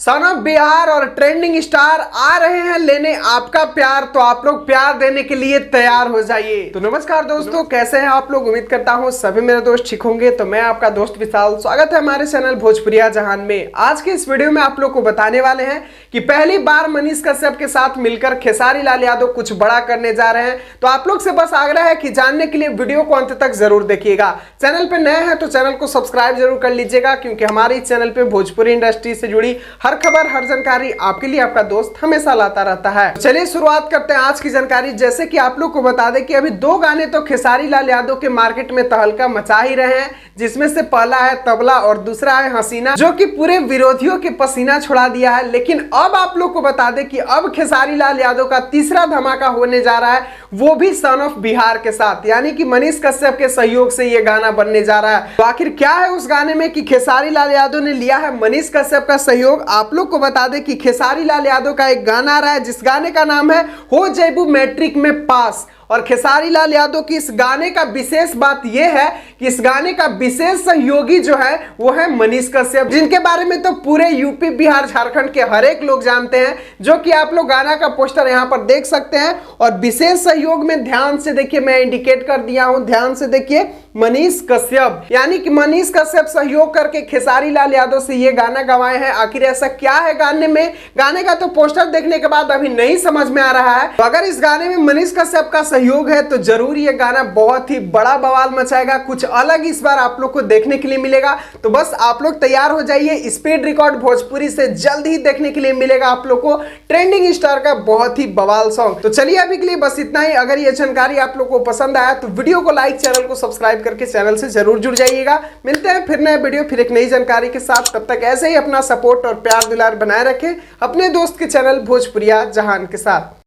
Son of Bihar और trending star आ रहे हैं लेने आपका प्यार, तो आप लोग प्यार देने के लिए तैयार हो जाइए। तो नमस्कार दोस्तों, कैसे हैं आप लोग। उम्मीद करता हूं सभी मेरे दोस्त ठीक होंगे। तो मैं आपका दोस्त विशाल, स्वागत है हमारे चैनल भोजपुरिया जहान में। आज के इस वीडियो में आप लोग को बताने वाले हैं कि पहली बार मनीष कश्यप के साथ मिलकर खेसारी लाल यादव कुछ बड़ा करने जा रहे हैं। तो आप लोग से बस आग्रह है कि जानने के लिए वीडियो को अंत तक जरूर देखिएगा। चैनल पे नए हैं तो चैनल को सब्सक्राइब जरूर कर लीजिएगा, क्योंकि हमारे इस चैनल पे भोजपुरी इंडस्ट्री से जुड़ी हर खबर, हर जानकारी आपके लिए आपका दोस्त हमेशा लाता रहता है। चलिए शुरुआत करते हैं आज की जानकारी। जैसे कि आप लोग को बता दें कि अभी दो गाने तो खेसारी लाल यादव के मार्केट में तहलका मचा ही रहे हैं, जिसमें से पहला है तबला और दूसरा है हसीना, जो कि पूरे विरोधियों के पसीना छुड़ा दिया है। लेकिन अब आप लोग को बता दें कि अब खेसारी लाल यादव का तीसरा धमाका होने जा रहा है, वो भी सन ऑफ बिहार के साथ, यानी कि मनीष कश्यप के सहयोग से ये गाना बनने जा रहा है। तो आखिर क्या है उस गाने में कि खेसारी लाल यादव ने लिया है मनीष कश्यप का सहयोग। आप लोग को बता दें कि खेसारी लाल यादव का एक गाना आ रहा है, जिस गाने का नाम है हो जैबू मैट्रिक में पास। और खेसारी लाल यादव की इस गाने का विशेष बात यह है कि इस गाने का विशेष सहयोगी जो है वो है मनीष कश्यप, जिनके बारे में तो पूरे यूपी, बिहार, झारखंड के हर एक लोग जानते हैं, जो कि आप लोग गाना का पोस्टर यहां पर देख सकते हैं। और विशेष सहयोग में ध्यान से देखिए, मैं इंडिकेट कर दिया हूं, ध्यान से देखिए, मनीष कश्यप, यानी कि मनीष कश्यप सहयोग करके खेसारी लाल यादव से ये गाना गवाए हैं। आखिर ऐसा क्या है गाने में, गाने का तो पोस्टर देखने के बाद अभी नहीं समझ में आ रहा है। तो अगर इस गाने में मनीष कश्यप का सहयोग है तो जरूर ये गाना बहुत ही बड़ा बवाल मचाएगा, कुछ अलग इस बार आप लोग को देखने के लिए मिलेगा। तो बस आप लोग तैयार हो जाइए, स्पीड रिकॉर्ड भोजपुरी से जल्द ही देखने के लिए मिलेगा आप लोग को ट्रेंडिंग स्टार का बहुत ही बवाल सॉन्ग। तो चलिए अभी के लिए बस इतना ही। अगर ये जानकारी आप लोग को पसंद आया तो वीडियो को लाइक, चैनल को सब्सक्राइब करके चैनल से जरूर जुड़ जाइएगा। मिलते हैं फिर नए वीडियो, फिर एक नई जानकारी के साथ। तब तक ऐसे ही अपना सपोर्ट और प्यार दुलार बनाए रखें अपने दोस्त के चैनल भोजपुरिया जहान के साथ।